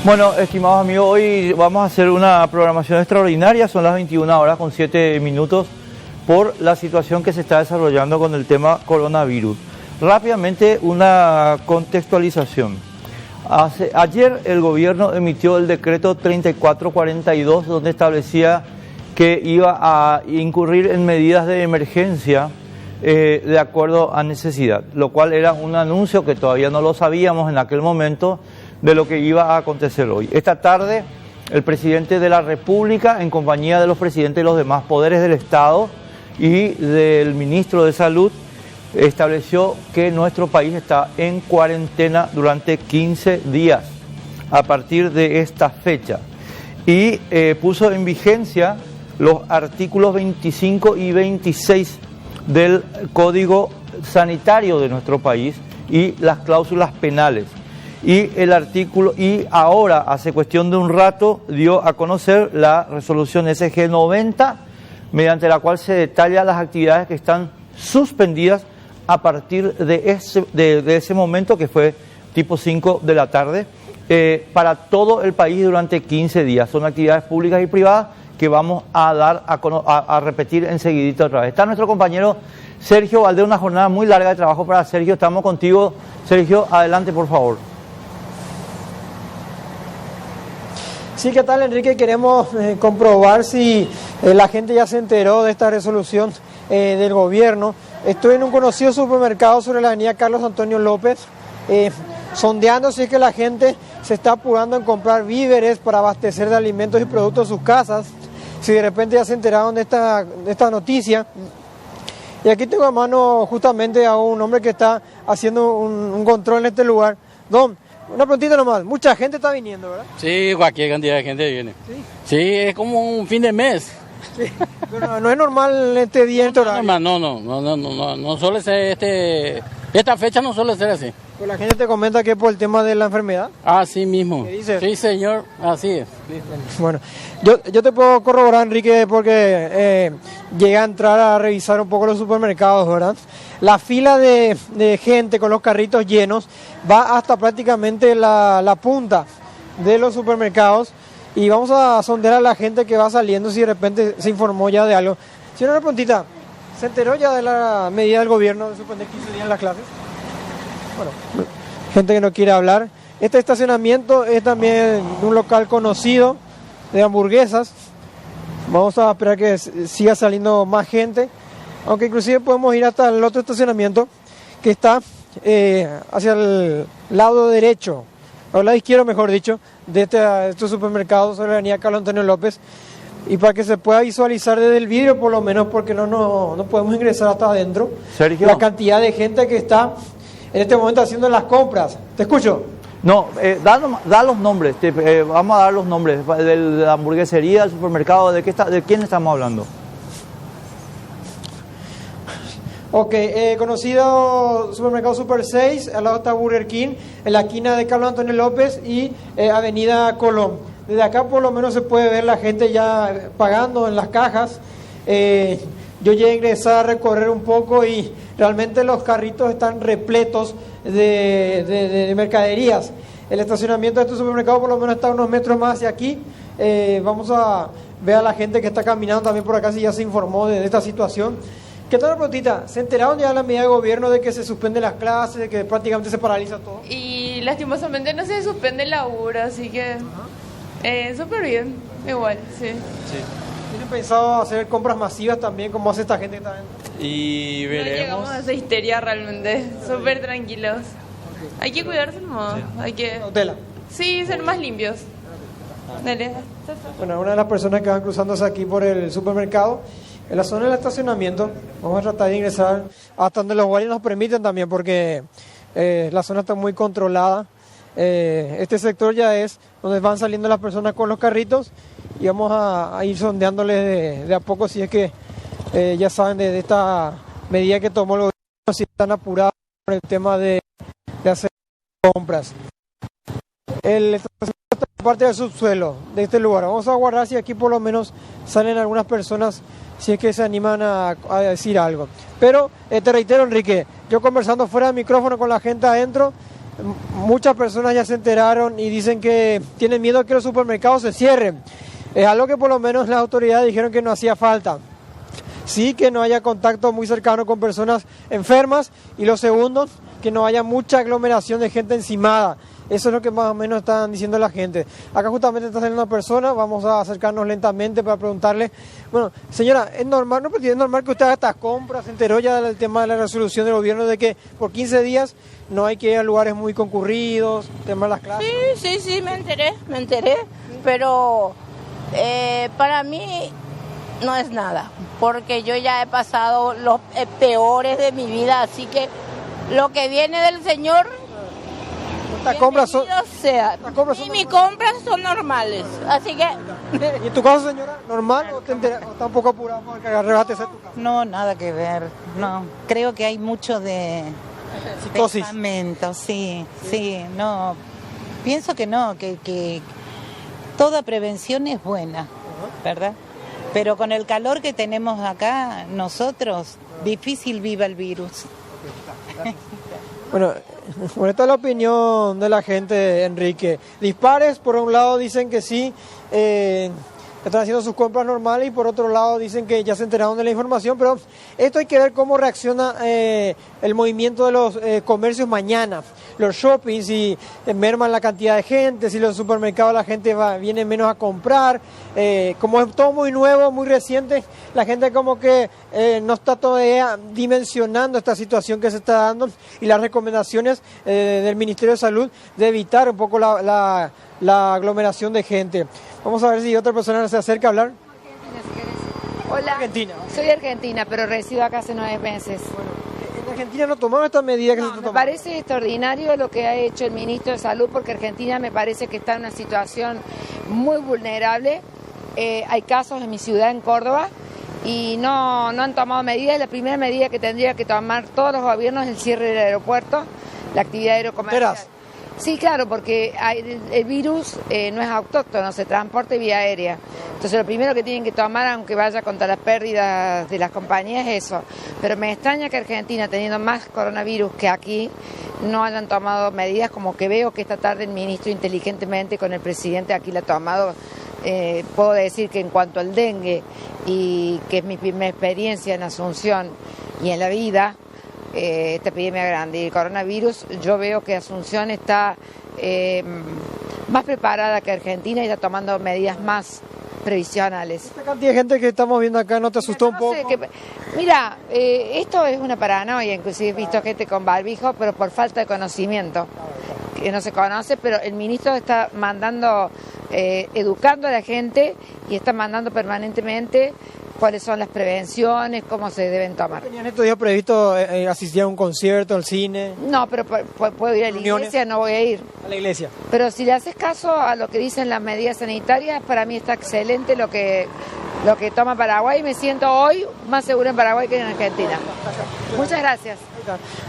Bueno, estimados amigos, hoy vamos a hacer una programación extraordinaria, son las 21 horas con 7 minutos, por la situación que se está desarrollando con el tema coronavirus. Rápidamente, una contextualización. Ayer el gobierno emitió el decreto 3442, donde establecía que iba a incurrir en medidas de emergencia de acuerdo a necesidad, lo cual era un anuncio que todavía no lo sabíamos en aquel momento de lo que iba a acontecer hoy. Esta tarde, el presidente de la República, en compañía de los presidentes de los demás poderes del Estado y del ministro de Salud, estableció que nuestro país está en cuarentena durante 15 días a partir de esta fecha y puso en vigencia los artículos 25 y 26 del Código Sanitario de nuestro país y las cláusulas penales. Y ahora, hace cuestión de un rato, dio a conocer la resolución SG 90, mediante la cual se detalla las actividades que están suspendidas a partir de ese momento, que fue tipo 5 de la tarde, para todo el país durante 15 días. Son actividades públicas y privadas que vamos a repetir enseguidito otra vez. Está nuestro compañero Sergio Valdés, una jornada muy larga de trabajo para Sergio. Estamos contigo, Sergio, adelante por favor. Sí, ¿qué tal, Enrique? Queremos comprobar si la gente ya se enteró de esta resolución del gobierno. Estoy en un conocido supermercado sobre la avenida Carlos Antonio López, sondeando si es que la gente se está apurando en comprar víveres para abastecer de alimentos y productos sus casas, si de repente ya se enteraron de esta noticia. Y aquí tengo a mano justamente a un hombre que está haciendo un control en este lugar. Don, una preguntita nomás, mucha gente está viniendo, ¿verdad? Sí, cualquier cantidad de gente viene. Sí, es como un fin de mes. Sí, pero no es normal este día, este horario. No suele ser esta fecha no suele ser así. Pues la gente te comenta que es por el tema de la enfermedad. Así mismo. ¿Qué dices? Sí, señor, así es. Bueno, yo te puedo corroborar, Enrique, porque llegué a entrar a revisar un poco los supermercados, ¿verdad? La fila de gente con los carritos llenos va hasta prácticamente la punta de los supermercados, y vamos a sondear a la gente que va saliendo si de repente se informó ya de algo. Si una preguntita, ¿se enteró ya de la medida del gobierno de suspender 15 días en las clases? Bueno, gente que no quiere hablar. Este estacionamiento es también un local conocido de hamburguesas. Vamos a esperar que siga saliendo más gente, aunque inclusive podemos ir hasta el otro estacionamiento que está hacia el lado derecho, o el lado izquierdo, mejor dicho, de estos supermercados sobre la avenida Carlos Antonio López, y para que se pueda visualizar desde el vidrio por lo menos, porque no podemos ingresar hasta adentro. Sergio, la cantidad de gente que está en este momento haciendo las compras. ¿Te escucho? No, da los nombres, vamos a dar los nombres de la hamburguesería, del supermercado, ¿de quién estamos hablando? Ok, conocido supermercado Super 6, al lado está Burger King, en la esquina de Carlos Antonio López y Avenida Colón. Desde acá por lo menos se puede ver la gente ya pagando en las cajas. Yo llegué a ingresar a recorrer un poco y realmente los carritos están repletos de mercaderías. El estacionamiento de este supermercado por lo menos está unos metros más hacia aquí. Vamos a ver a la gente que está caminando también por acá si ya se informó de esta situación. ¿Qué tal la preguntita? ¿Se enteraron ya de la medida de gobierno de que se suspenden las clases, de que prácticamente se paraliza todo? Y lastimosamente no se suspende el laburo, así que súper bien, igual, sí. ¿Tienen pensado hacer compras masivas también, como hace esta gente que está dentro? Y veremos. No llegamos a esa histeria realmente, súper tranquilos. Hay que cuidarse más, hay que... Cautela. Sí, ser más limpios. Dale. Bueno, una de las personas que van cruzándose aquí por el supermercado, en la zona del estacionamiento, vamos a tratar de ingresar hasta donde los guardias nos permiten también, porque la zona está muy controlada. Este sector ya es donde van saliendo las personas con los carritos, y vamos a ir sondeándoles de a poco si es que ya saben de esta medida que tomó el gobierno, si están apurados por el tema de hacer compras. El estacionamiento está en parte del subsuelo de este lugar. Vamos a guardar si aquí por lo menos salen algunas personas, si es que se animan a decir algo. Pero te reitero, Enrique, yo conversando fuera del micrófono con la gente adentro, muchas personas ya se enteraron y dicen que tienen miedo a que los supermercados se cierren. Es algo que por lo menos las autoridades dijeron que no hacía falta. Sí, que no haya contacto muy cercano con personas enfermas, y lo segundo, que no haya mucha aglomeración de gente encimada. Eso es lo que más o menos están diciendo la gente. Acá justamente está saliendo una persona, vamos a acercarnos lentamente para preguntarle. Bueno, señora, ¿es normal, no, porque es normal que usted haga estas compras? ¿Se enteró ya del tema de la resolución del gobierno de que por 15 días no hay que ir a lugares muy concurridos, tema de las clases? Sí, me enteré, pero para mí no es nada, porque yo ya he pasado los peores de mi vida, así que lo que viene del Señor... Las compras son, mis compras son normales, así que... ¿Y en tu caso, señora, normal o está un poco apurado para que arrebates en tu casa? No, nada que ver, no. Creo que hay mucho de psicosis. Pensamiento, sí, no. Pienso que no, que toda prevención es buena, ¿verdad? Pero con el calor que tenemos acá, nosotros, difícil viva el virus. Bueno, esta es la opinión de la gente, Enrique. Dispares, por un lado dicen que sí, están haciendo sus compras normales, y por otro lado dicen que ya se enteraron de la información, pero esto hay que ver cómo reacciona el movimiento de los comercios mañana. Los shoppings, si merman la cantidad de gente, si los supermercados la gente viene menos a comprar. Como es todo muy nuevo, muy reciente, la gente como que no está todavía dimensionando esta situación que se está dando, y las recomendaciones del Ministerio de Salud de evitar un poco la aglomeración de gente. Vamos a ver si otra persona se acerca a hablar. Hola, Argentina. Soy argentina, pero resido acá hace 9 meses. ¿En Argentina no tomaron esta medida que se está Me tomando? parece extraordinario lo que ha hecho el ministro de Salud, porque Argentina me parece que está en una situación muy vulnerable. Hay casos en mi ciudad, en Córdoba, y no han tomado medidas. La primera medida que tendría que tomar todos los gobiernos es el cierre del aeropuerto, la actividad aerocomercial. Sí, claro, porque el virus no es autóctono, se transporta vía aérea. Entonces lo primero que tienen que tomar, aunque vaya contra las pérdidas de las compañías, es eso. Pero me extraña que Argentina, teniendo más coronavirus que aquí, no hayan tomado medidas, como que veo que esta tarde el ministro inteligentemente con el presidente aquí la ha tomado. Puedo decir que en cuanto al dengue, y que es mi primera experiencia en Asunción y en la vida, esta epidemia grande y el coronavirus, yo veo que Asunción está más preparada que Argentina y está tomando medidas más previsionales. Esta cantidad de gente que estamos viendo acá, ¿no te asustó un poco? Mira, esto es una paranoia, inclusive he visto gente con barbijo, pero por falta de conocimiento, que no se conoce, pero el ministro está mandando, educando a la gente, y está mandando permanentemente cuáles son las prevenciones, cómo se deben tomar. ¿Tenían estos días previsto asistir a un concierto, al cine? No, pero puedo ir a la iglesia, no voy a ir. A la iglesia. Pero si le haces caso a lo que dicen las medidas sanitarias, para mí está excelente lo que toma Paraguay. Me siento hoy más seguro en Paraguay que en Argentina. Muchas gracias.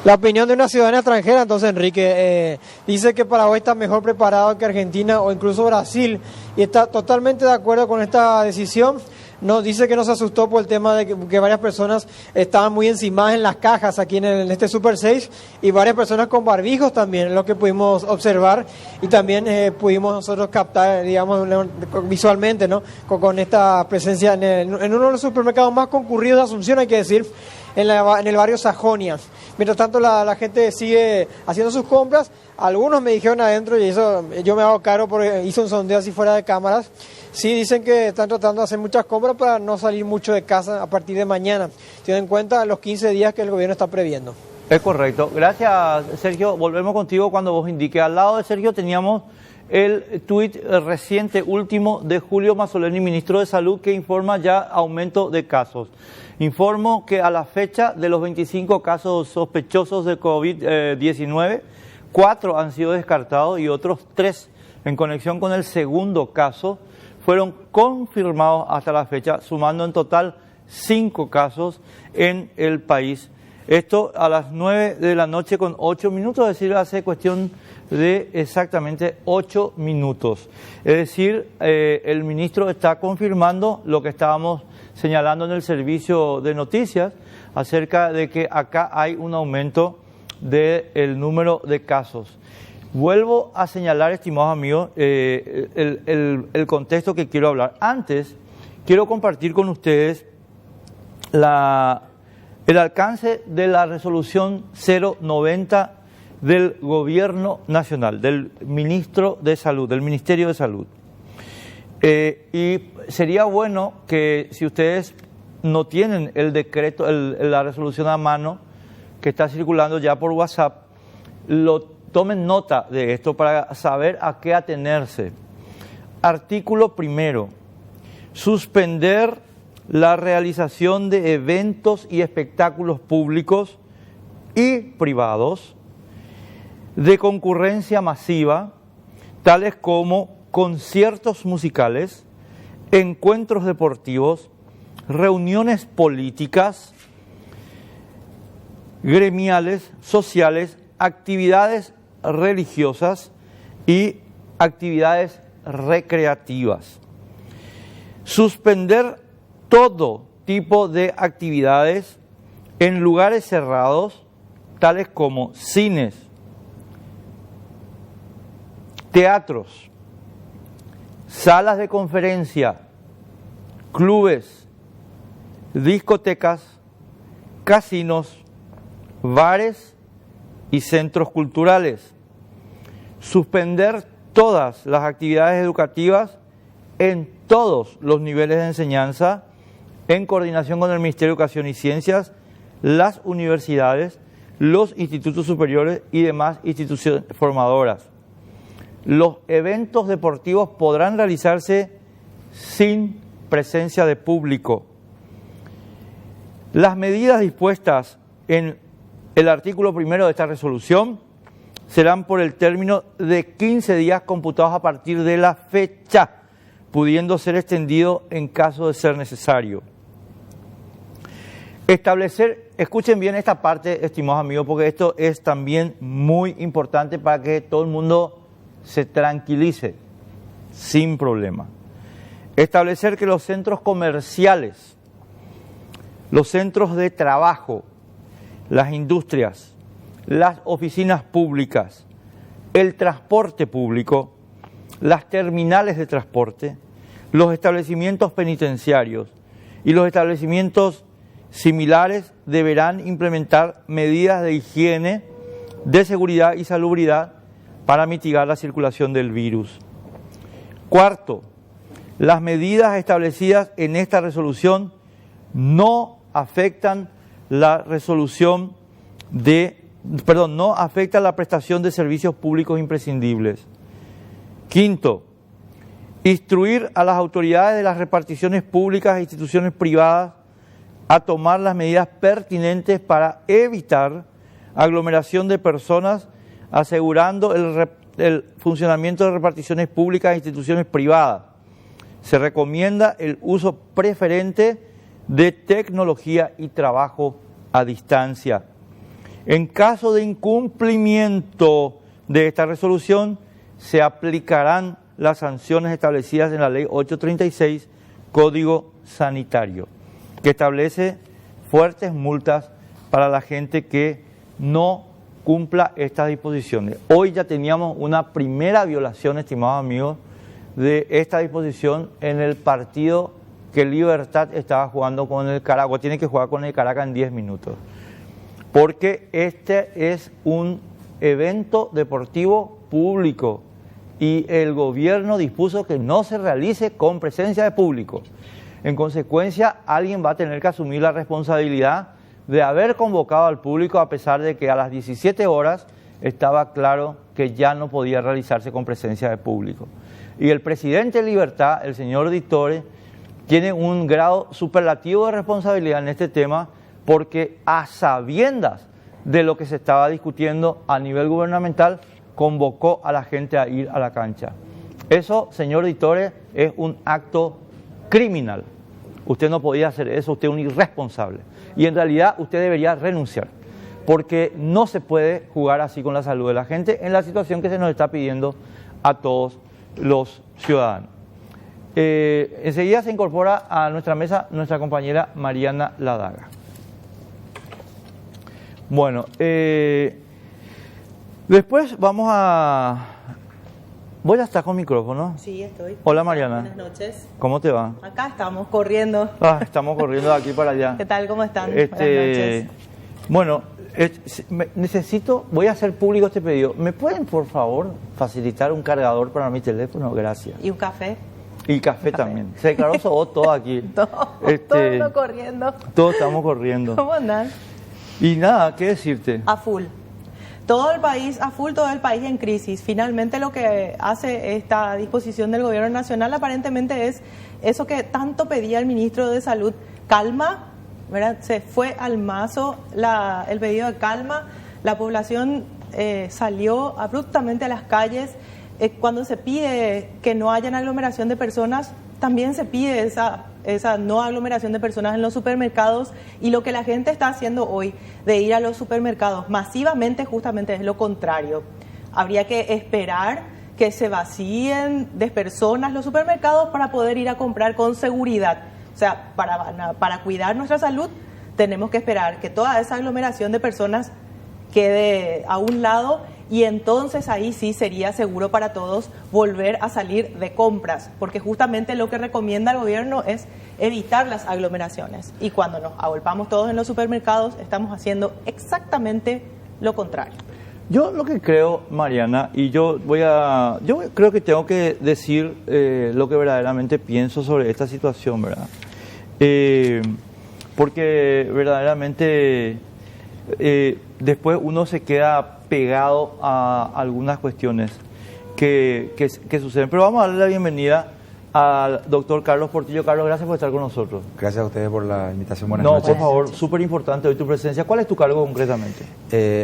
La opinión de una ciudadana extranjera, entonces, Enrique, dice que Paraguay está mejor preparado que Argentina o incluso Brasil, y está totalmente de acuerdo con esta decisión. No, dice que no se asustó por el tema de que varias personas estaban muy encimadas en las cajas aquí en este Super 6, y varias personas con barbijos también, es lo que pudimos observar, y también pudimos nosotros captar, digamos, visualmente, ¿no? Con esta presencia en uno de los supermercados más concurridos de Asunción, hay que decir, en el barrio Sajonia. Mientras tanto, la gente sigue haciendo sus compras. Algunos me dijeron adentro, y eso yo me hago caro porque hice un sondeo así fuera de cámaras. Sí, dicen que están tratando de hacer muchas compras para no salir mucho de casa a partir de mañana, teniendo en cuenta los 15 días que el gobierno está previendo. Es correcto. Gracias, Sergio. Volvemos contigo cuando vos indiques. Al lado de Sergio teníamos el tuit reciente, último, de Julio Mazzoleni, ministro de Salud, que informa ya aumento de casos. Informo que a la fecha de los 25 casos sospechosos de COVID-19, 4 han sido descartados y otros 3 en conexión con el segundo caso fueron confirmados hasta la fecha, sumando en total 5 casos en el país. Esto a las 9 de la noche con 8 minutos, es decir, hace cuestión de exactamente 8 minutos. Es decir, el ministro está confirmando lo que estábamos señalando en el servicio de noticias acerca de que acá hay un aumento del número de casos. Vuelvo a señalar, estimados amigos, el contexto que quiero hablar. Antes, quiero compartir con ustedes el alcance de la resolución 090 del Gobierno Nacional, del Ministro de Salud, del Ministerio de Salud. Y sería bueno que si ustedes no tienen el decreto, la resolución a mano, que está circulando ya por WhatsApp, tomen nota de esto para saber a qué atenerse. Artículo primero, suspender la realización de eventos y espectáculos públicos y privados de concurrencia masiva, tales como conciertos musicales, encuentros deportivos, reuniones políticas, gremiales, sociales, actividades religiosas y actividades recreativas. Suspender todo tipo de actividades en lugares cerrados, tales como cines, teatros, salas de conferencia, clubes, discotecas, casinos, bares y centros culturales. Suspender todas las actividades educativas en todos los niveles de enseñanza, en coordinación con el Ministerio de Educación y Ciencias, las universidades, los institutos superiores y demás instituciones formadoras. Los eventos deportivos podrán realizarse sin presencia de público. Las medidas dispuestas en el artículo primero de esta resolución serán por el término de 15 días computados a partir de la fecha, pudiendo ser extendido en caso de ser necesario. Establecer, escuchen bien esta parte, estimados amigos, porque esto es también muy importante para que todo el mundo se tranquilice sin problema. Establecer que los centros comerciales, los centros de trabajo, las industrias, las oficinas públicas, el transporte público, las terminales de transporte, los establecimientos penitenciarios y los establecimientos similares deberán implementar medidas de higiene, de seguridad y salubridad para mitigar la circulación del virus. Cuarto, las medidas establecidas en esta resolución no afectan la no afectan la prestación de servicios públicos imprescindibles. Quinto, instruir a las autoridades de las reparticiones públicas e instituciones privadas a tomar las medidas pertinentes para evitar aglomeración de personas, asegurando el funcionamiento de reparticiones públicas e instituciones privadas. Se recomienda el uso preferente de tecnología y trabajo a distancia. En caso de incumplimiento de esta resolución, se aplicarán las sanciones establecidas en la Ley 836, Código Sanitario, que establece fuertes multas para la gente que no cumpla estas disposiciones. Hoy ya teníamos una primera violación, estimados amigos, de esta disposición en el partido que Libertad estaba jugando con el Caracas, tiene que jugar con el Caracas en 10 minutos. Porque este es un evento deportivo público y el gobierno dispuso que no se realice con presencia de público. En consecuencia, alguien va a tener que asumir la responsabilidad de haber convocado al público, a pesar de que a las 17 horas estaba claro que ya no podía realizarse con presencia de público. Y el presidente de Libertad, el señor Ditore, tiene un grado superlativo de responsabilidad en este tema, porque a sabiendas de lo que se estaba discutiendo a nivel gubernamental, convocó a la gente a ir a la cancha. Eso, señor Ditore, es un acto criminal. Usted no podía hacer eso, usted es un irresponsable. Y en realidad usted debería renunciar, porque no se puede jugar así con la salud de la gente en la situación que se nos está pidiendo a todos los ciudadanos. Enseguida se incorpora a nuestra mesa nuestra compañera Mariana Ladaga. Bueno, Después vamos a... Voy a estar con micrófono. Sí, estoy. Hola Mariana. Buenas noches. ¿Cómo te va? Acá estamos corriendo. Estamos corriendo de aquí para allá. ¿Qué tal? ¿Cómo están? Buenas noches. Bueno, voy a hacer público este pedido. ¿Me pueden, por favor, facilitar un cargador para mi teléfono? Gracias. ¿Y un café? Y café también. Se declaró todo aquí. Todo corriendo. Todos estamos corriendo. ¿Cómo andan? Y nada, ¿qué decirte? A full. Todo el país, a full, todo el país en crisis. Finalmente lo que hace esta disposición del gobierno nacional aparentemente es eso que tanto pedía el ministro de Salud, calma, ¿verdad? Se fue al mazo el pedido de calma, la población salió abruptamente a las calles. Cuando se pide que no haya aglomeración de personas, también se pide esa no aglomeración de personas en los supermercados, y lo que la gente está haciendo hoy de ir a los supermercados masivamente justamente es lo contrario. Habría que esperar que se vacíen de personas los supermercados para poder ir a comprar con seguridad. O sea, para cuidar nuestra salud tenemos que esperar que toda esa aglomeración de personas quede a un lado, y entonces ahí sí sería seguro para todos volver a salir de compras, porque justamente lo que recomienda el gobierno es evitar las aglomeraciones, y cuando nos agolpamos todos en los supermercados estamos haciendo exactamente lo contrario. Yo lo que creo, Mariana, y yo creo que tengo que decir lo que verdaderamente pienso sobre esta situación, ¿verdad? Porque verdaderamente después uno se queda pegado a algunas cuestiones que suceden. Pero vamos a darle la bienvenida al doctor Carlos Portillo. Carlos, gracias por estar con nosotros. Gracias a ustedes por la invitación. Buenas noches. Por favor, súper importante hoy tu presencia. ¿Cuál es tu cargo concretamente?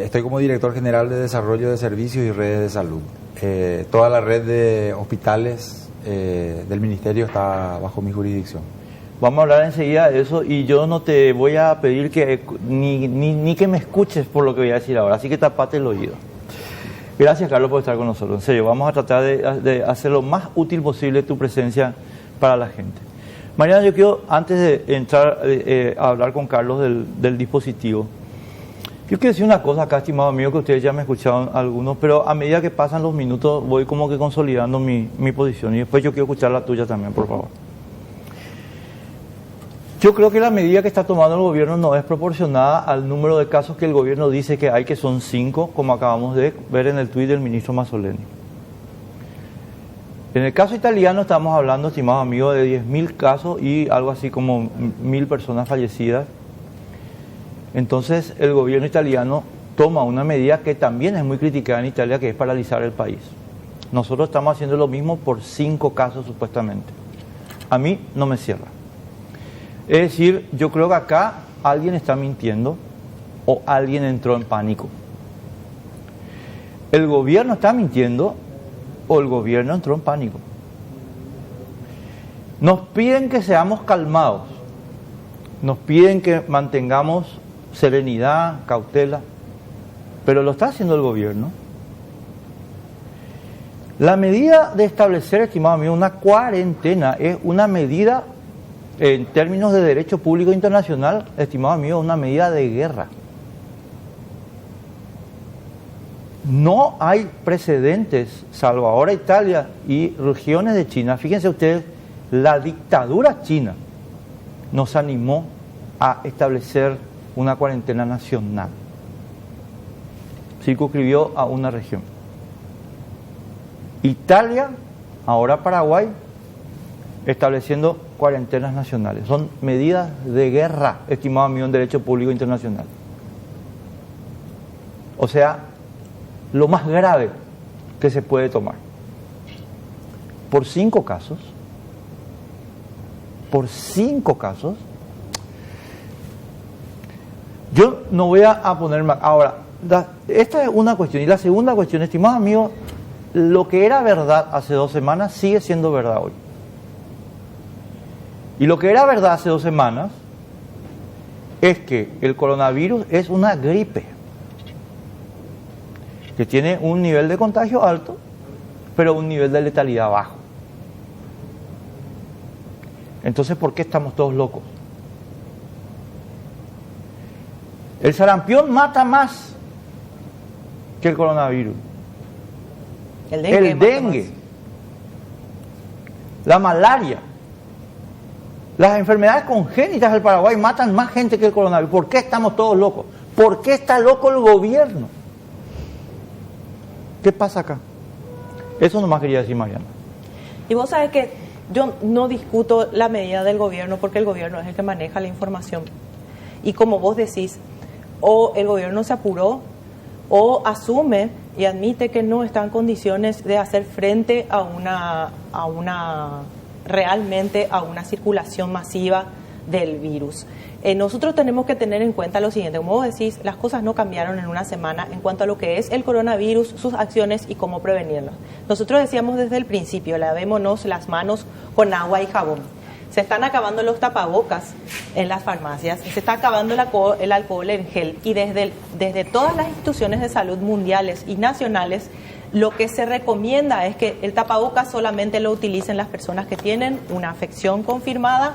Estoy como director general de Desarrollo de Servicios y Redes de Salud. Toda la red de hospitales del Ministerio está bajo mi jurisdicción. Vamos a hablar enseguida de eso, y yo no te voy a pedir que ni que me escuches por lo que voy a decir ahora, así que tapate el oído. Gracias, Carlos, por estar con nosotros. En serio, vamos a tratar de hacer lo más útil posible tu presencia para la gente. Mariana, yo quiero, antes de entrar a hablar con Carlos del dispositivo, yo quiero decir una cosa acá, estimado amigo, que ustedes ya me escucharon algunos, pero a medida que pasan los minutos voy como que consolidando mi posición, y después yo quiero escuchar la tuya también, por favor. Yo creo que la medida que está tomando el gobierno no es proporcionada al número de casos que el gobierno dice que hay, que son 5, como acabamos de ver en el tuit del ministro Mazzoleni. En el caso italiano estamos hablando, estimado amigo, de 10.000 casos y algo así como 1.000 personas fallecidas. Entonces el gobierno italiano toma una medida que también es muy criticada en Italia, que es paralizar el país. Nosotros estamos haciendo lo mismo por 5 casos supuestamente. A mí no me cierra. Es decir, yo creo que acá alguien está mintiendo o alguien entró en pánico. El gobierno está mintiendo o el gobierno entró en pánico. Nos piden que seamos calmados, nos piden que mantengamos serenidad, cautela, pero lo está haciendo el gobierno. La medida de establecer, estimado amigo, una cuarentena es una medida, en términos de derecho público internacional, estimado amigo, una medida de guerra. No hay precedentes, salvo ahora Italia y regiones de China. Fíjense ustedes, la dictadura china nos animó a establecer una cuarentena nacional. Circunscribió a una región. Italia, ahora Paraguay, estableciendo cuarentenas nacionales. Son medidas de guerra, estimado amigo, en derecho público internacional. O sea, lo más grave que se puede tomar. Por 5 casos, yo no voy a ponerme... Ahora, esta es una cuestión. Y la segunda cuestión, estimado amigo, lo que era verdad hace 2 semanas sigue siendo verdad hoy. Y lo que era verdad hace 2 semanas es que el coronavirus es una gripe que tiene un nivel de contagio alto, pero un nivel de letalidad bajo. Entonces, ¿por qué estamos todos locos? El sarampión mata más que el coronavirus. El dengue. El dengue. La malaria. Las enfermedades congénitas del Paraguay matan más gente que el coronavirus. ¿Por qué estamos todos locos? ¿Por qué está loco el gobierno? ¿Qué pasa acá? Eso nomás quería decir Mariana. Y vos sabés que yo no discuto la medida del gobierno porque el gobierno es el que maneja la información. Y como vos decís, o el gobierno se apuró o asume y admite que no está en condiciones de hacer frente realmente a una circulación masiva del virus. Nosotros tenemos que tener en cuenta lo siguiente, como vos decís, las cosas no cambiaron en una semana en cuanto a lo que es el coronavirus, sus acciones y cómo prevenirlo. Nosotros decíamos desde el principio, lavémonos las manos con agua y jabón. Se están acabando los tapabocas en las farmacias, se está acabando el alcohol en gel y desde todas las instituciones de salud mundiales y nacionales lo que se recomienda es que el tapabocas solamente lo utilicen las personas que tienen una afección confirmada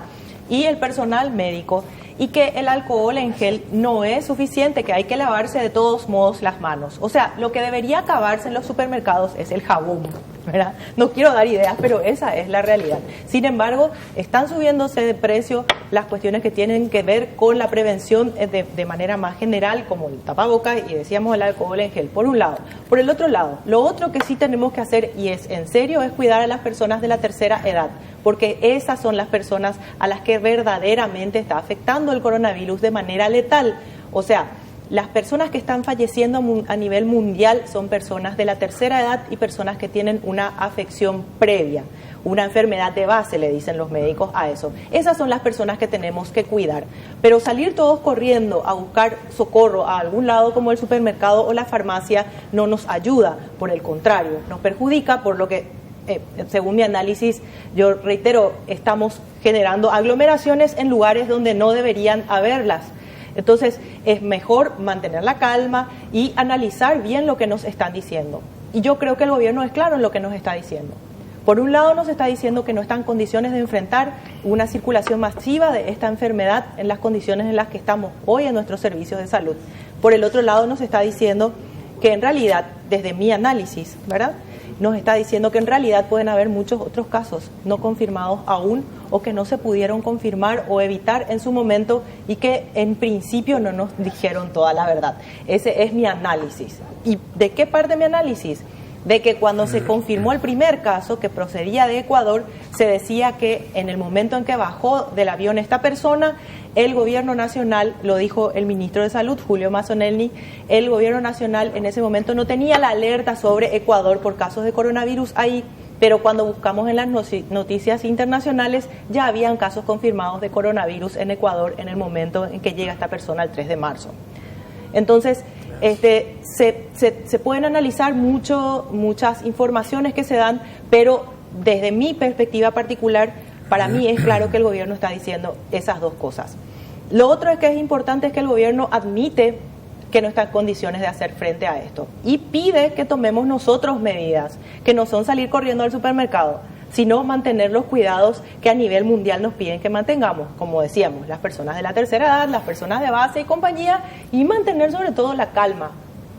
y el personal médico, y que el alcohol en gel no es suficiente, que hay que lavarse de todos modos las manos. O sea, lo que debería acabarse en los supermercados es el jabón, ¿verdad? No quiero dar ideas, pero esa es la realidad. Sin embargo, están subiéndose de precio las cuestiones que tienen que ver con la prevención de manera más general, como el tapabocas y decíamos el alcohol en gel, por un lado. Por el otro lado, lo otro que sí tenemos que hacer, y es en serio, es cuidar a las personas de la tercera edad, porque esas son las personas a las que verdaderamente está afectando el coronavirus de manera letal. O sea, las personas que están falleciendo a nivel mundial son personas de la tercera edad y personas que tienen una afección previa, una enfermedad de base, le dicen los médicos a eso. Esas son las personas que tenemos que cuidar. Pero salir todos corriendo a buscar socorro a algún lado como el supermercado o la farmacia no nos ayuda, por el contrario, nos perjudica, por lo que según mi análisis, yo reitero, estamos generando aglomeraciones en lugares donde no deberían haberlas. Entonces, es mejor mantener la calma y analizar bien lo que nos están diciendo. Y yo creo que el gobierno es claro en lo que nos está diciendo. Por un lado, nos está diciendo que no está en condiciones de enfrentar una circulación masiva de esta enfermedad en las condiciones en las que estamos hoy en nuestros servicios de salud. Por el otro lado, nos está diciendo que en realidad, desde mi análisis, ¿verdad?, nos está diciendo que en realidad pueden haber muchos otros casos no confirmados aún o que no se pudieron confirmar o evitar en su momento y que en principio no nos dijeron toda la verdad. Ese es mi análisis. ¿Y de qué parte mi análisis? De que cuando se confirmó el primer caso que procedía de Ecuador, se decía que en el momento en que bajó del avión esta persona, el gobierno nacional, lo dijo el ministro de Salud, Julio Mazzonelli, el gobierno nacional en ese momento no tenía la alerta sobre Ecuador por casos de coronavirus ahí, pero cuando buscamos en las noticias internacionales ya habían casos confirmados de coronavirus en Ecuador en el momento en que llega esta persona el 3 de marzo. Entonces, se pueden analizar muchas informaciones que se dan, pero desde mi perspectiva particular, para mí es claro que el gobierno está diciendo esas dos cosas. Lo otro es que es importante es que el gobierno admite que no está en condiciones de hacer frente a esto y pide que tomemos nosotros medidas, que no son salir corriendo al supermercado, sino mantener los cuidados que a nivel mundial nos piden que mantengamos, como decíamos, las personas de la tercera edad, las personas de base y compañía, y mantener sobre todo la calma,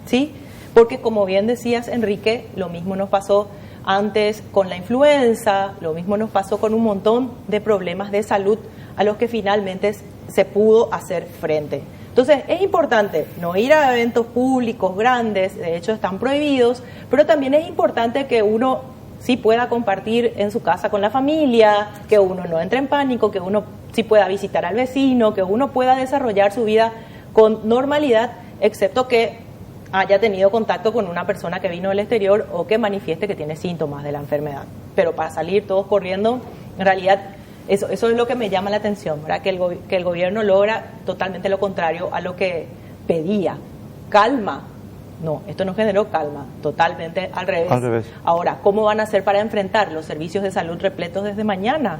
¿sí? Porque como bien decías, Enrique, lo mismo nos pasó antes con la influenza, lo mismo nos pasó con un montón de problemas de salud a los que finalmente se pudo hacer frente. Entonces, es importante no ir a eventos públicos grandes, de hecho están prohibidos, pero también es importante que uno sí pueda compartir en su casa con la familia, que uno no entre en pánico, que uno sí pueda visitar al vecino, que uno pueda desarrollar su vida con normalidad, excepto que haya tenido contacto con una persona que vino del exterior o que manifieste que tiene síntomas de la enfermedad. Pero para salir todos corriendo, en realidad eso es lo que me llama la atención, ¿verdad? Que el gobierno logra totalmente lo contrario a lo que pedía. Calma. No, esto no generó calma, totalmente al revés. Al revés. Ahora, ¿cómo van a hacer para enfrentar los servicios de salud repletos desde mañana?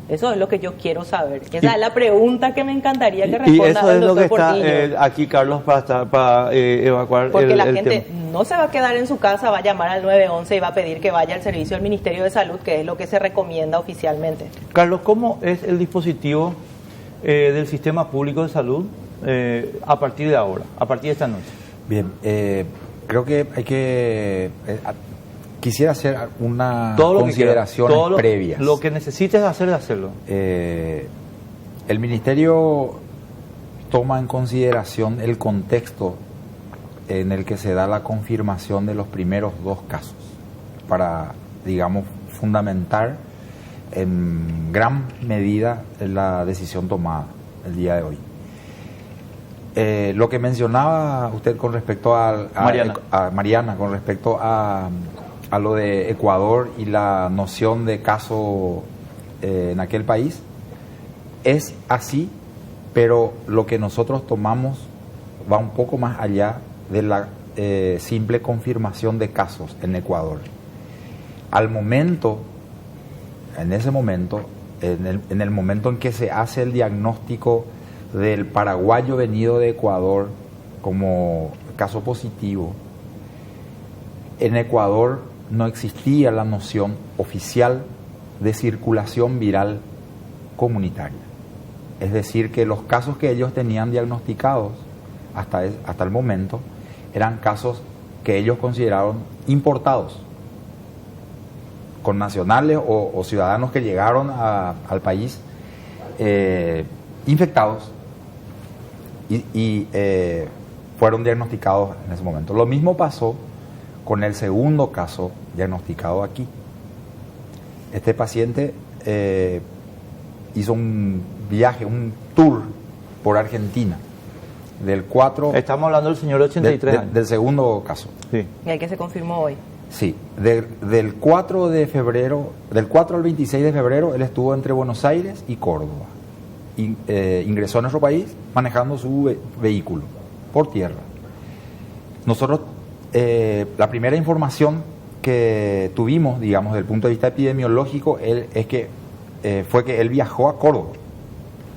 Eso es lo que yo quiero saber. Esa es la pregunta que me encantaría que responda el doctor. Y eso es lo que Portillo. está aquí, Carlos, para evacuar porque la el gente tema. no se va a quedar en su casa, va a llamar al 911 y va a pedir que vaya al servicio del Ministerio de Salud, que es lo que se recomienda oficialmente. Carlos, ¿cómo es el dispositivo del sistema público de salud a partir de ahora, a partir de esta noche? Bien, creo que hay que... quisiera hacer una consideración previa. Lo que necesites hacer, de hacerlo. El Ministerio toma en consideración el contexto en el que se da la confirmación de los primeros 2 casos para, digamos, fundamentar en gran medida la decisión tomada el día de hoy. Lo que mencionaba usted con respecto a Mariana, con respecto a lo de Ecuador y la noción de caso en aquel país, es así, pero lo que nosotros tomamos va un poco más allá de la simple confirmación de casos en Ecuador. Al momento, en ese momento, en el momento en que se hace el diagnóstico del paraguayo venido de Ecuador como caso positivo, en Ecuador no existía la noción oficial de circulación viral comunitaria. Es decir, que los casos que ellos tenían diagnosticados hasta el momento eran casos que ellos consideraron importados, con nacionales o ciudadanos que llegaron al país infectados y fueron diagnosticados en ese momento. Lo mismo pasó con el segundo caso diagnosticado aquí. Este paciente hizo un viaje, un tour por Argentina del 4... Estamos hablando del señor de 83 años. Del segundo caso. Sí. Y el que se confirmó hoy. Sí, del 4 de febrero, del 4 al 26 de febrero, él estuvo entre Buenos Aires y Córdoba. Ingresó a nuestro país manejando su vehículo por tierra. Nosotros, la primera información que tuvimos, digamos, desde el punto de vista epidemiológico, fue que él viajó a Córdoba.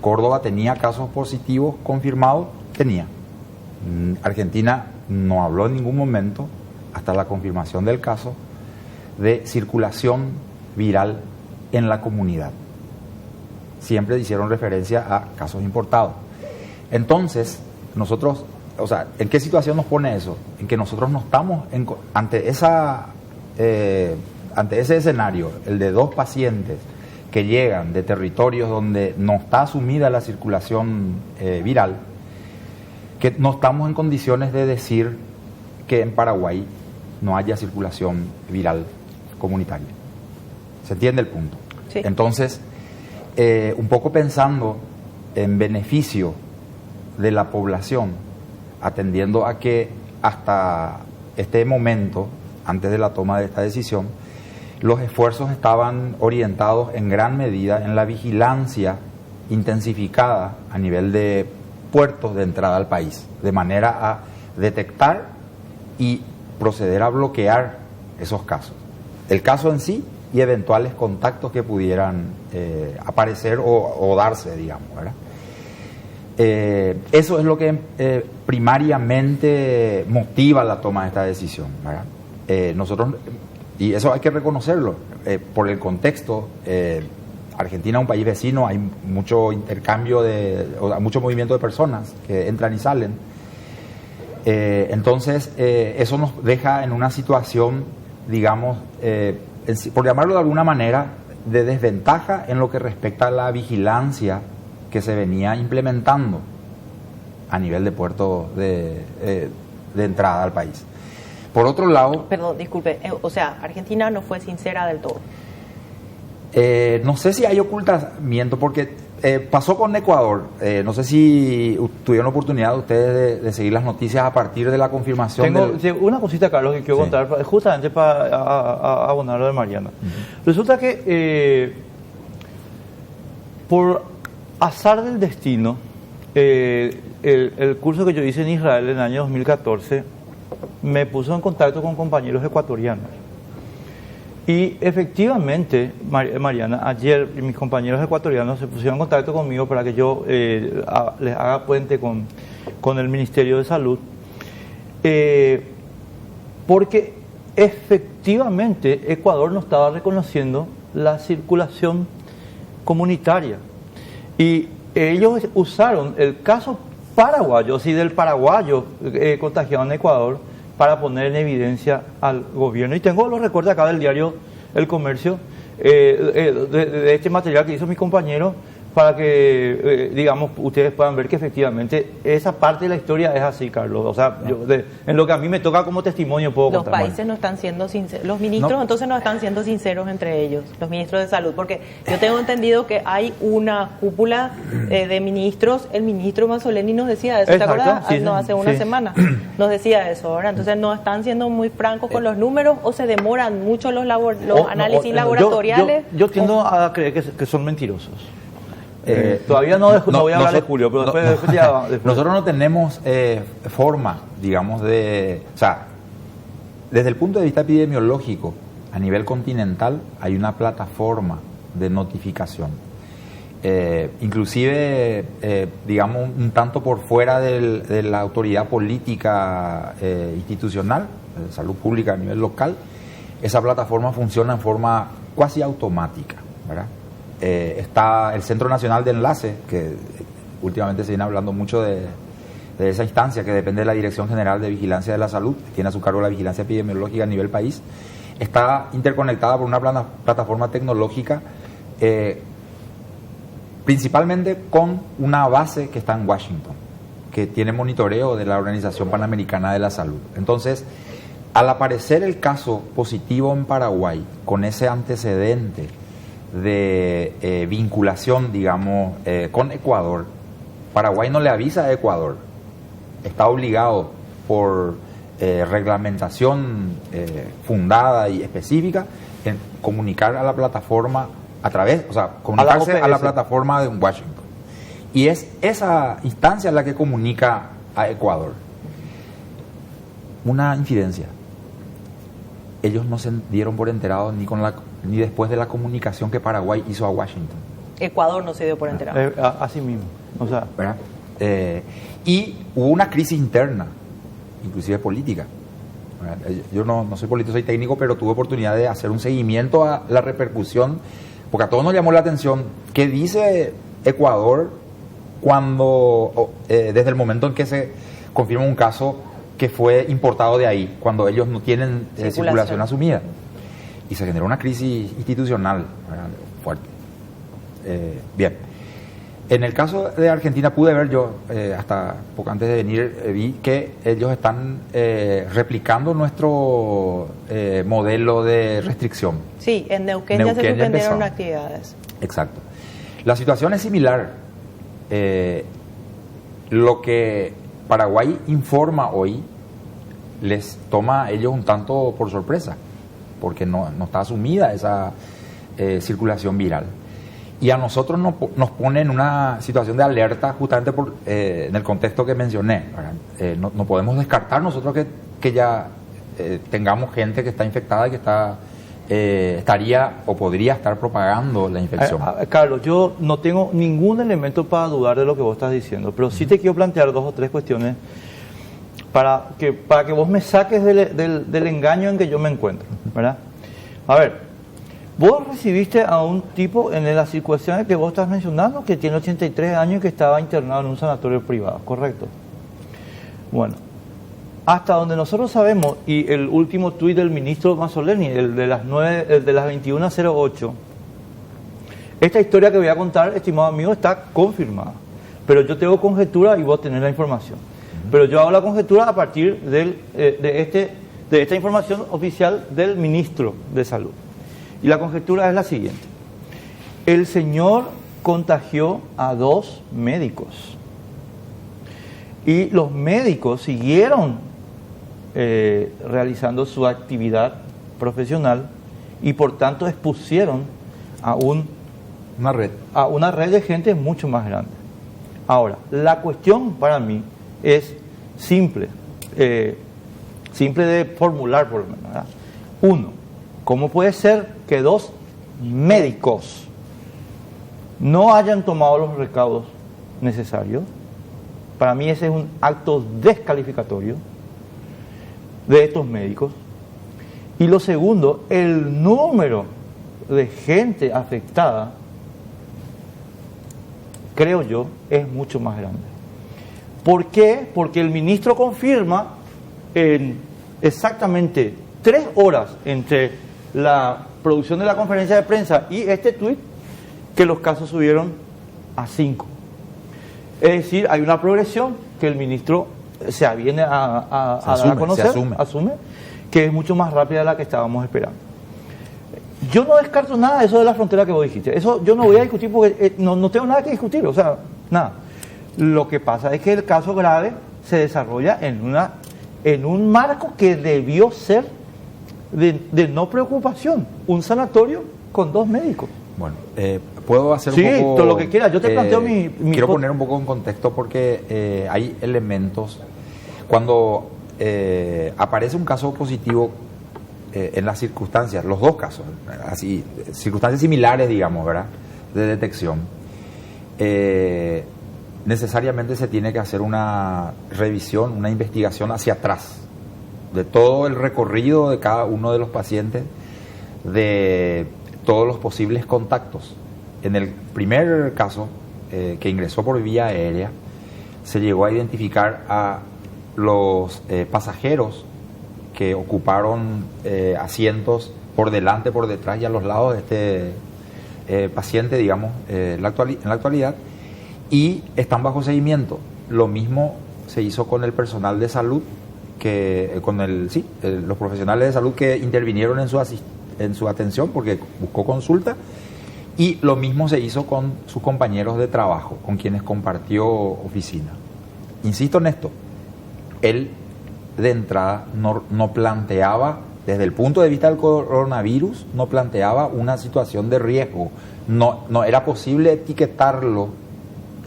Córdoba tenía casos positivos confirmados, tenía. Argentina no habló en ningún momento, hasta la confirmación del caso, de circulación viral en la comunidad. Siempre hicieron referencia a casos importados. Entonces, nosotros, o sea, ¿en qué situación nos pone eso? En que nosotros no estamos ante ese escenario, el de 2 pacientes que llegan de territorios donde no está asumida la circulación viral, que no estamos en condiciones de decir que en Paraguay no haya circulación viral comunitaria. ¿Se entiende el punto? Sí. Entonces, un poco pensando en beneficio de la población, atendiendo a que hasta este momento, antes de la toma de esta decisión, los esfuerzos estaban orientados en gran medida en la vigilancia intensificada a nivel de puertos de entrada al país, de manera a detectar y proceder a bloquear esos casos. El caso en sí y eventuales contactos que pudieran aparecer o darse, digamos, ¿verdad? Eso es lo que primariamente motiva la toma de esta decisión, ¿verdad? Nosotros, y eso hay que reconocerlo, por el contexto, Argentina es un país vecino, hay mucho intercambio, mucho movimiento de personas que entran y salen. Entonces, eso nos deja en una situación, digamos, por llamarlo de alguna manera, de desventaja en lo que respecta a la vigilancia que se venía implementando a nivel de puerto de entrada al país. Por otro lado... Perdón, disculpe, o sea, Argentina no fue sincera del todo. No sé si hay ocultamiento, porque pasó con Ecuador. No sé si tuvieron la oportunidad ustedes de seguir las noticias a partir de la confirmación. Tengo una cosita, Carlos, que quiero contar, justamente para abonar lo de Mariana. Resulta que por azar del destino, el curso que yo hice en Israel en el año 2014 me puso en contacto con compañeros ecuatorianos. Y efectivamente, Mariana, ayer mis compañeros ecuatorianos se pusieron en contacto conmigo para que yo les haga puente con el Ministerio de Salud, porque efectivamente Ecuador no estaba reconociendo la circulación comunitaria. Y ellos usaron el caso paraguayo, sí, del paraguayo contagiado en Ecuador, para poner en evidencia al gobierno. Y tengo los recortes acá del diario El Comercio, de este material que hizo mi compañero, para que, digamos, ustedes puedan ver que efectivamente esa parte de la historia es así, Carlos. O sea, en lo que a mí me toca como testimonio puedo Los contar. países no están siendo sinceros, los ministros entonces no están siendo sinceros entre ellos, los ministros de salud, porque yo tengo entendido que hay una cúpula de ministros, el ministro Mazzoleni nos decía eso, ¿te acuerdas? Sí, no, hace una semana nos decía eso, ¿verdad? Entonces no están siendo muy francos con los números o se demoran mucho los análisis laboratoriales. Yo tiendo a creer que son mentirosos. Todavía no voy a hablar de Julio, pero después ya... Nosotros no tenemos forma, digamos, o sea, desde el punto de vista epidemiológico, a nivel continental, hay una plataforma de notificación. Inclusive, digamos, un tanto por fuera de la autoridad política institucional, de salud pública a nivel local, esa plataforma funciona en forma cuasi automática, ¿verdad? Está el Centro Nacional de Enlace, que últimamente se viene hablando mucho de esa instancia que depende de la Dirección General de Vigilancia de la Salud, que tiene a su cargo la vigilancia epidemiológica a nivel país. Está interconectada por una plataforma tecnológica, principalmente con una base que está en Washington, que tiene monitoreo de la Organización Panamericana de la Salud. Entonces, al aparecer el caso positivo en Paraguay, con ese antecedente de vinculación, digamos, con Ecuador, Paraguay no le avisa a Ecuador, está obligado por reglamentación fundada y específica en comunicar a la plataforma comunicarse a la plataforma de Washington. Y es esa instancia la que comunica a Ecuador. Una infidencia. Ellos no se dieron por enterados ni después de la comunicación que Paraguay hizo a Washington. Ecuador no se dio por enterado. Así mismo. O sea, ¿verdad? Y hubo una crisis interna, inclusive política. Yo no soy político, soy técnico, pero tuve oportunidad de hacer un seguimiento a la repercusión, porque a todos nos llamó la atención qué dice Ecuador cuando, desde el momento en que se confirma un caso que fue importado de ahí, cuando ellos no tienen circulación asumida. Y se generó una crisis institucional, ¿verdad?, fuerte. Bien. En el caso de Argentina pude ver yo, hasta poco antes de venir, vi que ellos están replicando nuestro modelo de restricción. Sí, en Neuquén ya se suspendieron actividades. Exacto. La situación es similar. Lo que Paraguay informa hoy les toma a ellos un tanto por sorpresa, porque no está asumida esa circulación viral. Y a nosotros nos pone en una situación de alerta justamente en el contexto que mencioné. No podemos descartar nosotros que ya tengamos gente que está infectada y que estaría o podría estar propagando la infección. Carlos, yo no tengo ningún elemento para dudar de lo que vos estás diciendo, pero sí te quiero plantear 2 o 3 cuestiones para que vos me saques del engaño en que yo me encuentro, ¿verdad? A ver, vos recibiste a un tipo en las circunstancias que vos estás mencionando, que tiene 83 años y que estaba internado en un sanatorio privado, ¿correcto? Bueno, hasta donde nosotros sabemos, y el último tuit del ministro Mazzoleni, el de las 21:08, esta historia que voy a contar, estimado amigo, está confirmada. Pero yo tengo conjetura y vos tenés la información. Pero yo hago la conjetura a partir de esta información oficial del ministro de Salud. Y la conjetura es la siguiente. El señor contagió a 2 médicos. Y los médicos siguieron realizando su actividad profesional y por tanto expusieron a una red de gente mucho más grande. Ahora, la cuestión para mí es simple de formular por lo menos, ¿verdad? 1, ¿cómo puede ser que 2 médicos no hayan tomado los recaudos necesarios? Para mí ese es un acto descalificatorio de estos médicos. Y lo segundo, el número de gente afectada, creo yo, es mucho más grande. ¿Por qué? Porque el ministro confirma en exactamente 3 horas entre la producción de la conferencia de prensa y este tuit que los casos subieron a 5. Es decir, hay una progresión que el ministro se aviene a dar a conocer, asume, que es mucho más rápida de la que estábamos esperando. Yo no descarto nada de eso de la frontera que vos dijiste. Eso yo no voy a discutir porque no tengo nada que discutir, o sea, nada. Lo que pasa es que el caso grave se desarrolla en un marco que debió ser de no preocupación, un sanatorio con 2 médicos. Bueno, puedo hacer un poco... Sí, todo lo que quieras. Yo te planteo mi quiero poner un poco en contexto porque hay elementos. Cuando aparece un caso positivo en las circunstancias, los 2 casos, así, circunstancias similares, digamos, ¿verdad?, de detección, necesariamente se tiene que hacer una revisión, una investigación hacia atrás de todo el recorrido de cada uno de los pacientes, de todos los posibles contactos. En el primer caso, que ingresó por vía aérea, se llegó a identificar a los pasajeros que ocuparon asientos por delante, por detrás y a los lados de este paciente, digamos, en la actualidad, y están bajo seguimiento. Lo mismo se hizo con el personal de salud, los profesionales de salud que intervinieron en su atención porque buscó consulta, y lo mismo se hizo con sus compañeros de trabajo, con quienes compartió oficina. Insisto en esto, él de entrada no planteaba, desde el punto de vista del coronavirus, no planteaba una situación de riesgo, no era posible etiquetarlo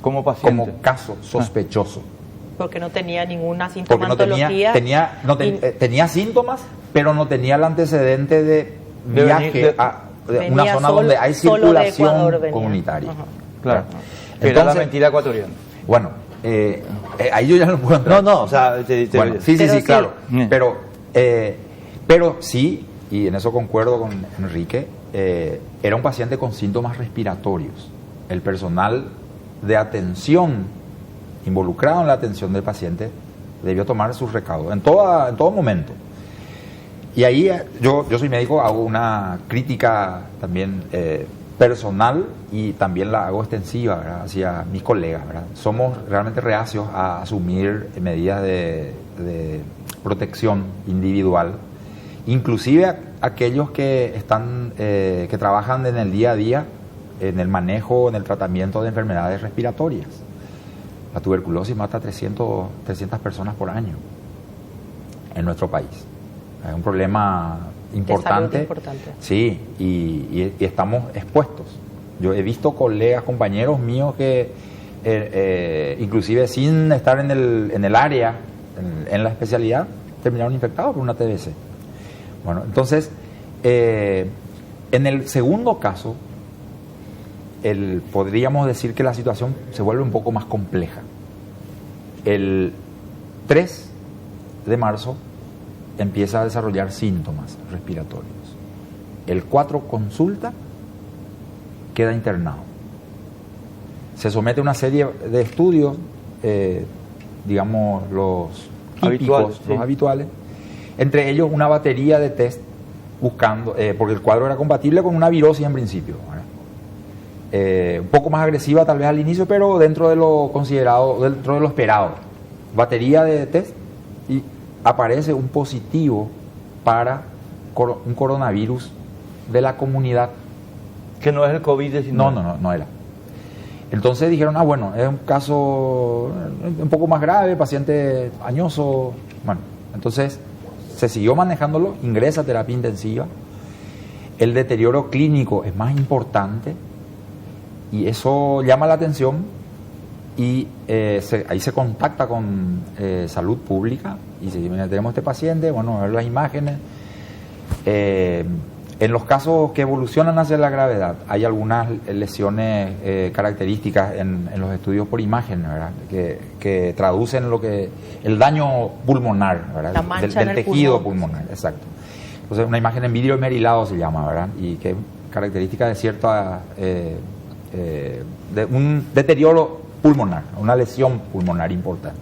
como paciente, como caso sospechoso. Porque no tenía ninguna sintomatología. Tenía síntomas, pero no tenía el antecedente de viaje a una zona donde hay circulación comunitaria. Claro. Era la mentira ecuatoriana. Bueno, ahí yo ya no puedo entrar. No, o sea, bueno, sí, claro. Pero sí, y en eso concuerdo con Enrique, era un paciente con síntomas respiratorios. El personal de atención involucrado en la atención del paciente debió tomar sus recaudos en todo momento. Y ahí yo soy médico, hago una crítica también personal y también la hago extensiva, ¿verdad?, hacia mis colegas, ¿verdad? Somos realmente reacios a asumir medidas de protección individual, inclusive aquellos que que trabajan en el día a día en el manejo, en el tratamiento de enfermedades respiratorias. La tuberculosis mata a 300 personas por año en nuestro país. Es un problema importante. Importante. Sí, y estamos expuestos. Yo he visto colegas, compañeros míos que inclusive sin estar en el área, en la especialidad, terminaron infectados por una TBC. Bueno, entonces, en el segundo caso, podríamos decir que la situación se vuelve un poco más compleja. El 3 de marzo empieza a desarrollar síntomas respiratorios. El 4 consulta, queda internado. Se somete a una serie de estudios, digamos los típicos, los habituales, entre ellos una batería de test buscando, porque el cuadro era compatible con una virosis en principio, ¿verdad? Un poco más agresiva tal vez al inicio, pero dentro de lo considerado, dentro de lo esperado. Batería de test y aparece un positivo para un coronavirus de la comunidad. Que no es el COVID-19. No era. Entonces dijeron, bueno, es un caso un poco más grave, paciente añoso. Bueno, entonces se siguió manejándolo, ingresa a terapia intensiva. El deterioro clínico es más importante y eso llama la atención y ahí se contacta con salud pública y se dice, mira, tenemos este paciente, bueno, ver las imágenes. En los casos que evolucionan hacia la gravedad, hay algunas lesiones características en los estudios por imagen, ¿verdad?, que traducen el daño pulmonar, ¿verdad?, la mancha del tejido pulmonar, exacto. Entonces, una imagen en vidrio esmerilado se llama, ¿verdad?, y que es característica de cierta de un deterioro pulmonar, una lesión pulmonar importante.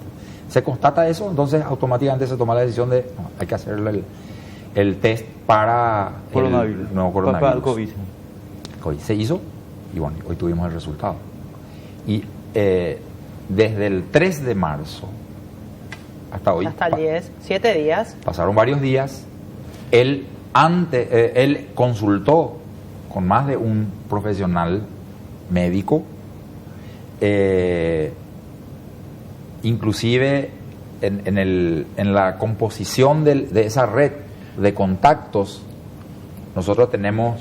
Se constata eso, entonces automáticamente se toma la decisión de no, hay que hacerle el test para coronavirus. el nuevo coronavirus. Para el COVID. Hoy se hizo y bueno, hoy tuvimos el resultado. Y desde el 3 de marzo hasta hoy, hasta el 10, 7 días. Pasaron varios días. Él consultó con más de un profesional médico, inclusive en la composición de esa red de contactos. Nosotros tenemos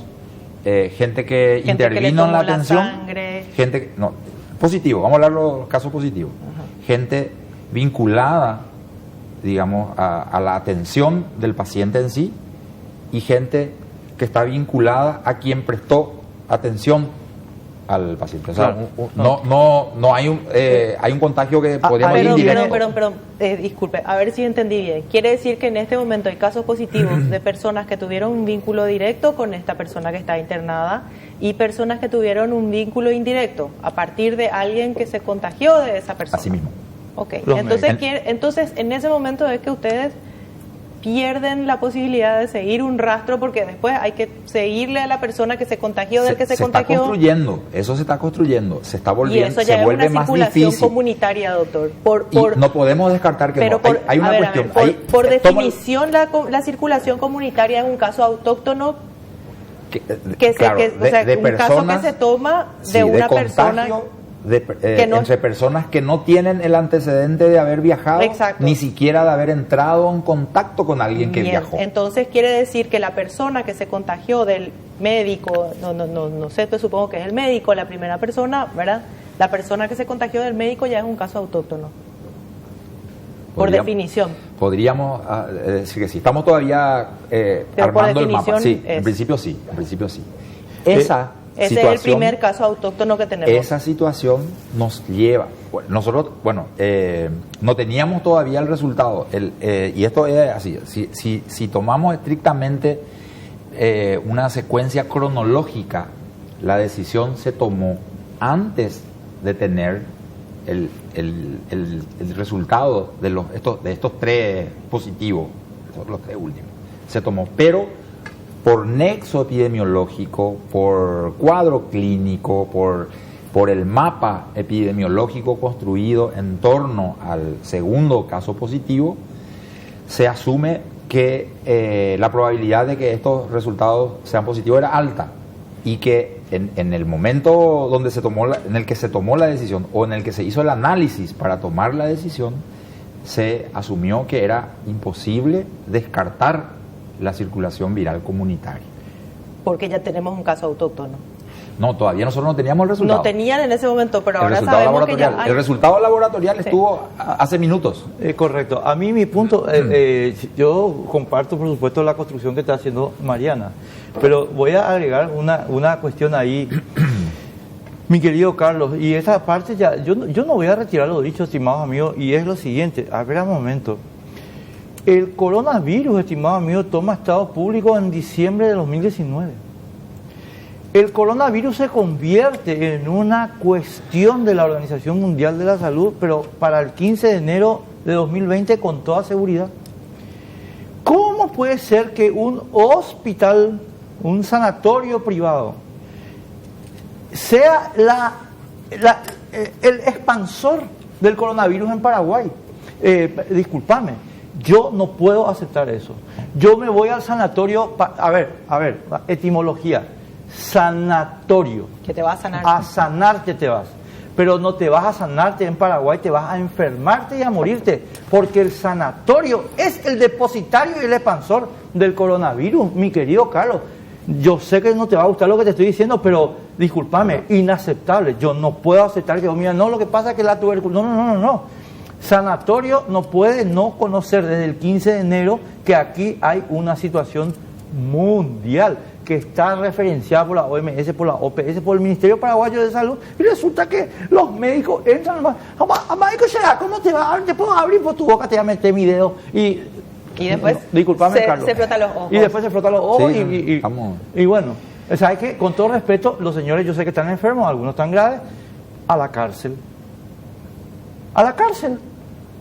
gente que intervino en la atención, gente no positivo, vamos a hablar de los casos positivos, gente vinculada, digamos, a la atención del paciente en sí, y gente que está vinculada a quien prestó atención al paciente. O sea, claro. no hay un contagio que podríamos decir indirecto. Perdón, disculpe, a ver si entendí bien. Quiere decir que en este momento hay casos positivos de personas que tuvieron un vínculo directo con esta persona que está internada y personas que tuvieron un vínculo indirecto a partir de alguien que se contagió de esa persona. Así mismo. Ok, entonces en ese momento es que ustedes pierden la posibilidad de seguir un rastro, porque después hay que seguirle a la persona que se contagió del que se contagió. Se está construyendo, eso se está construyendo, se está volviendo, y eso ya se vuelve es una más circulación difícil. Comunitaria, doctor. Y no podemos descartar que no. Hay una cuestión. Por definición, la circulación comunitaria es un caso autóctono un caso que se toma de una persona. Entre personas que no tienen el antecedente de haber viajado, exacto, ni siquiera de haber entrado en contacto con alguien que viajó. Entonces quiere decir que la persona que se contagió del médico, no sé, pues supongo que es el médico, la primera persona, ¿verdad? La persona que se contagió del médico ya es un caso autóctono. Por definición. Podríamos decir que sí. Estamos todavía armando el mapa. Sí, en principio sí. Ese es el primer caso autóctono que tenemos. Esa situación nos lleva. Nosotros, no teníamos todavía el resultado. Y esto es así. Si tomamos estrictamente una secuencia cronológica, la decisión se tomó antes de tener el resultado de estos 3 positivos, los 3 últimos. Se tomó, pero por nexo epidemiológico, por cuadro clínico, por el mapa epidemiológico construido en torno al segundo caso positivo, se asume que la probabilidad de que estos resultados sean positivos era alta, y que en el momento donde en el que se tomó la decisión, o en el que se hizo el análisis para tomar la decisión, se asumió que era imposible descartar la circulación viral comunitaria. Porque ya tenemos un caso autóctono. No, todavía nosotros no teníamos el resultado. No tenían en ese momento, pero ahora sabemos que ya hay. El resultado laboratorial estuvo hace minutos. Correcto. A mí mi punto, yo comparto por supuesto la construcción que está haciendo Mariana, pero voy a agregar una cuestión ahí, mi querido Carlos, y esa parte ya, yo no voy a retirar lo dicho, estimados amigos, y es lo siguiente, a ver un momento. El coronavirus, estimado amigo, toma estado público en diciembre de 2019. El coronavirus se convierte en una cuestión de la Organización Mundial de la Salud, pero para el 15 de enero de 2020 con toda seguridad. ¿Cómo puede ser que un hospital, un sanatorio privado, sea el expansor del coronavirus en Paraguay? Discúlpame. Yo no puedo aceptar eso. Yo me voy al sanatorio, a ver, etimología, sanatorio. Que te vas a sanar. A sanarte te vas. Pero no te vas a sanarte en Paraguay, te vas a enfermarte y a morirte. Porque el sanatorio es el depositario y el expansor del coronavirus, mi querido Carlos. Yo sé que no te va a gustar lo que te estoy diciendo, pero discúlpame, inaceptable. Yo no puedo aceptar que, mira, no, lo que pasa es que la tuberculosis... No. Sanatorio no puede no conocer desde el 15 de enero que aquí hay una situación mundial que está referenciada por la OMS, por la OPS, por el Ministerio Paraguayo de Salud, y resulta que los médicos entran, a médico será, ¿cómo te va? Te puedo abrir por tu boca, te voy a meter mi dedo y después discúlpame, Carlos. Se frota los ojos. Y después se frota los ojos sí, y bueno, ¿sabes qué? Con todo respeto, los señores yo sé que están enfermos, algunos están graves, a la cárcel.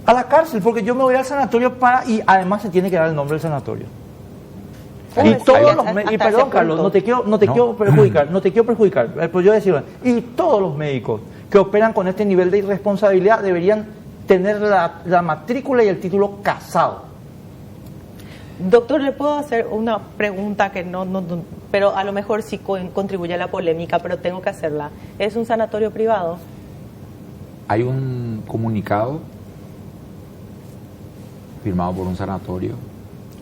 A la cárcel, porque yo me voy al sanatorio y además se tiene que dar el nombre del sanatorio. Y todos los y perdón, Carlos, no te quiero perjudicar, pero yo decirlo, y todos los médicos que operan con este nivel de irresponsabilidad deberían tener la matrícula y el título casado. Doctor, le puedo hacer una pregunta que pero a lo mejor sí contribuye a la polémica, pero tengo que hacerla. ¿Es un sanatorio privado? Hay un comunicado firmado por un sanatorio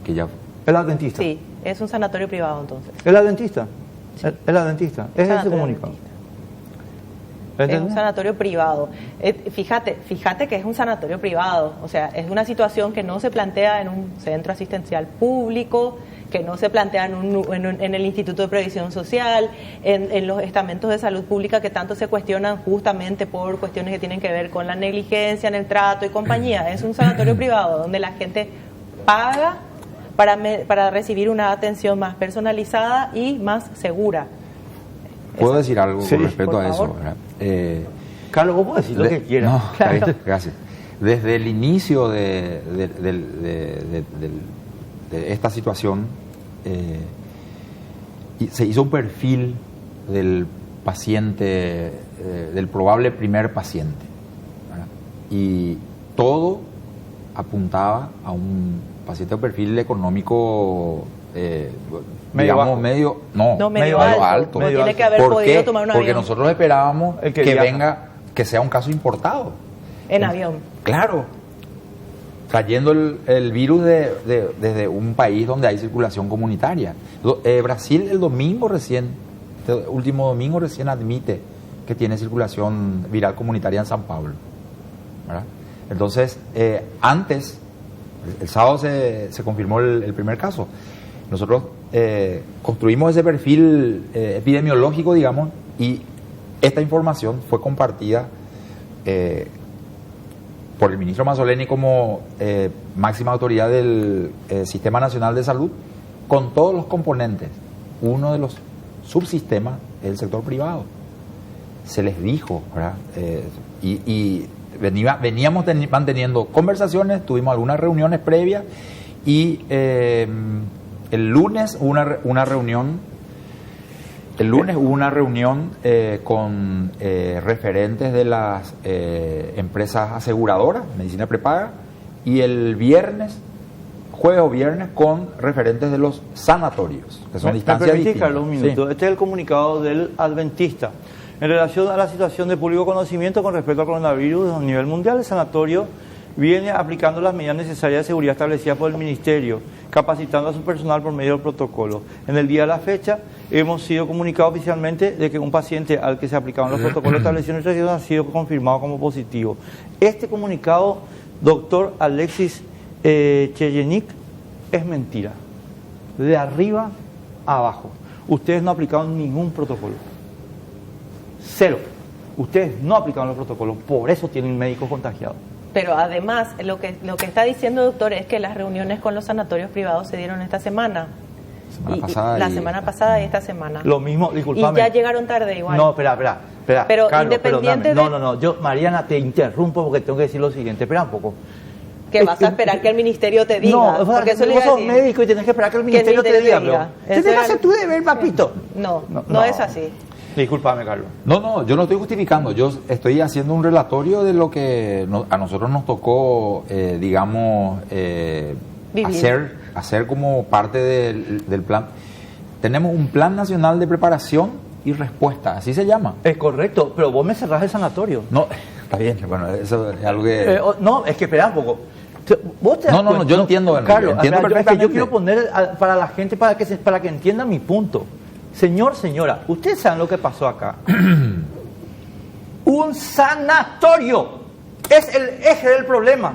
que ya... ¿Es la dentista? Sí, es un sanatorio privado entonces. ¿Es la dentista? Sí. ¿Es la dentista? ¿Es ese comunicado? Es un sanatorio privado. Fíjate que es un sanatorio privado. O sea, es una situación que no se plantea en un centro asistencial público, que no se plantea en el Instituto de Previsión Social, en los estamentos de salud pública que tanto se cuestionan justamente por cuestiones que tienen que ver con la negligencia en el trato y compañía. Es un sanatorio privado donde la gente paga para recibir una atención más personalizada y más segura. ¿Puedo decir algo con respecto a eso? Carlos, vos podés decir lo que quieras. No, claro. Gracias. Desde el inicio de esta situación, se hizo un perfil del paciente, del probable primer paciente, ¿verdad? Y todo apuntaba a un paciente de perfil económico medio alto. Medio tiene que haber podido tomar un avión. Porque nosotros esperábamos que sea un caso importado. En avión. Claro. Trayendo el virus desde un país donde hay circulación comunitaria. Brasil el último domingo recién admite que tiene circulación viral comunitaria en San Pablo, ¿verdad? Entonces, antes, el sábado se confirmó el primer caso. Nosotros construimos ese perfil epidemiológico, digamos, y esta información fue compartida por el ministro Mazzoleni como máxima autoridad del Sistema Nacional de Salud con todos los componentes. Uno de los subsistemas es el sector privado. Se les dijo, ¿verdad? Y veníamos manteniendo conversaciones, tuvimos algunas reuniones previas y el lunes hubo una reunión con referentes de las empresas aseguradoras, medicina prepaga, y el jueves o viernes, con referentes de los sanatorios, que son distancias distintas. Carlos, un minuto. Sí. Este es el comunicado del Adventista. En relación a la situación de público conocimiento con respecto al coronavirus a nivel mundial, el sanatorio viene aplicando las medidas necesarias de seguridad establecidas por el Ministerio, capacitando a su personal por medio del protocolo. En el día de la fecha, hemos sido comunicados oficialmente de que un paciente al que se aplicaban los protocolos establecidos en nuestra ciudad ha sido confirmado como positivo. Este comunicado, doctor Alexis Cheyenik, es mentira. De arriba a abajo. Ustedes no aplicaron ningún protocolo. Cero. Ustedes no aplicaron los protocolos, por eso tienen médicos contagiados. Pero además, lo que está diciendo, doctor, es que las reuniones con los sanatorios privados se dieron esta semana. La semana pasada y esta semana. Lo mismo, disculpame. Y ya llegaron tarde igual. No, espera. Pero Carlos, independiente No, yo, Mariana, te interrumpo porque tengo que decir lo siguiente. Espera un poco. Que vas a esperar que el ministerio te diga. No, porque eso vos sos médico y tenés que esperar que el ministerio te diga. Tienes que hacer tu deber, papito. No es así. Discúlpame, Carlos. No, yo no estoy justificando. Yo estoy haciendo un relatorio de lo que a nosotros nos tocó, hacer como parte del plan. Tenemos un plan nacional de preparación y respuesta, así se llama. Es correcto, pero vos me cerrás el sanatorio. No, está bien, bueno, eso es algo que... no, es que espera un poco. ¿Vos te das cuenta? Yo entiendo, Carlos, entiendo perfectamente. Yo quiero poner para la gente, para que entienda mi punto. Señora, ustedes saben lo que pasó acá. Un sanatorio es el eje del problema.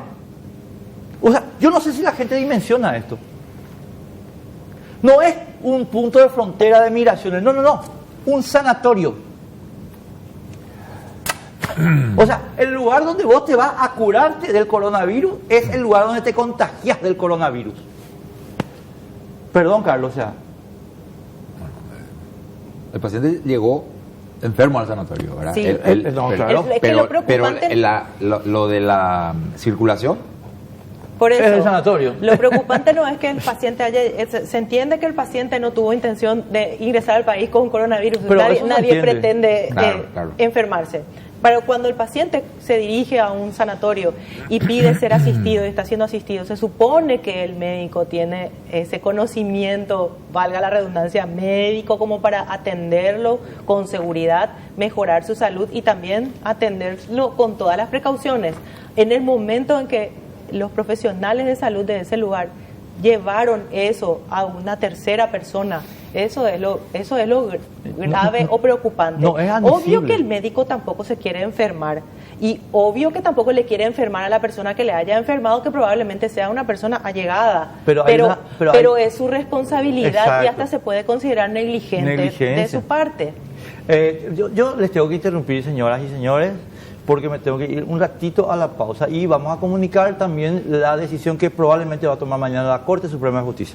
O sea, yo no sé si la gente dimensiona esto. No es un punto de frontera de migraciones, no. Un sanatorio. O sea, el lugar donde vos te vas a curarte del coronavirus es el lugar donde te contagias del coronavirus. Perdón, Carlos, o sea. El paciente llegó enfermo al sanatorio, ¿verdad? Sí. No, pero, claro. Es que pero, lo preocupante- lo de la circulación, Por eso, Es el sanatorio. lo preocupante no es que el paciente se entiende que el paciente no tuvo intención de ingresar al país con coronavirus. Pero Nadie, eso se nadie entiende. pretende Claro. enfermarse. Pero cuando el paciente se dirige a un sanatorio y pide ser asistido y está siendo asistido, se supone que el médico tiene ese conocimiento, valga la redundancia, médico, como para atenderlo con seguridad, mejorar su salud y también atenderlo con todas las precauciones. En el momento en que los profesionales de salud de ese lugar llevaron eso a una tercera persona, eso es lo grave o preocupante. No, es admisible. Obvio que el médico tampoco se quiere enfermar y obvio que tampoco le quiere enfermar a la persona que le haya enfermado, que probablemente sea una persona allegada, Pero es su responsabilidad. Exacto. Y hasta se puede considerar negligente de Negligencia. su parte. Yo les tengo que interrumpir, señoras y señores, porque me tengo que ir un ratito a la pausa y vamos a comunicar también la decisión que probablemente va a tomar mañana la Corte Suprema de Justicia.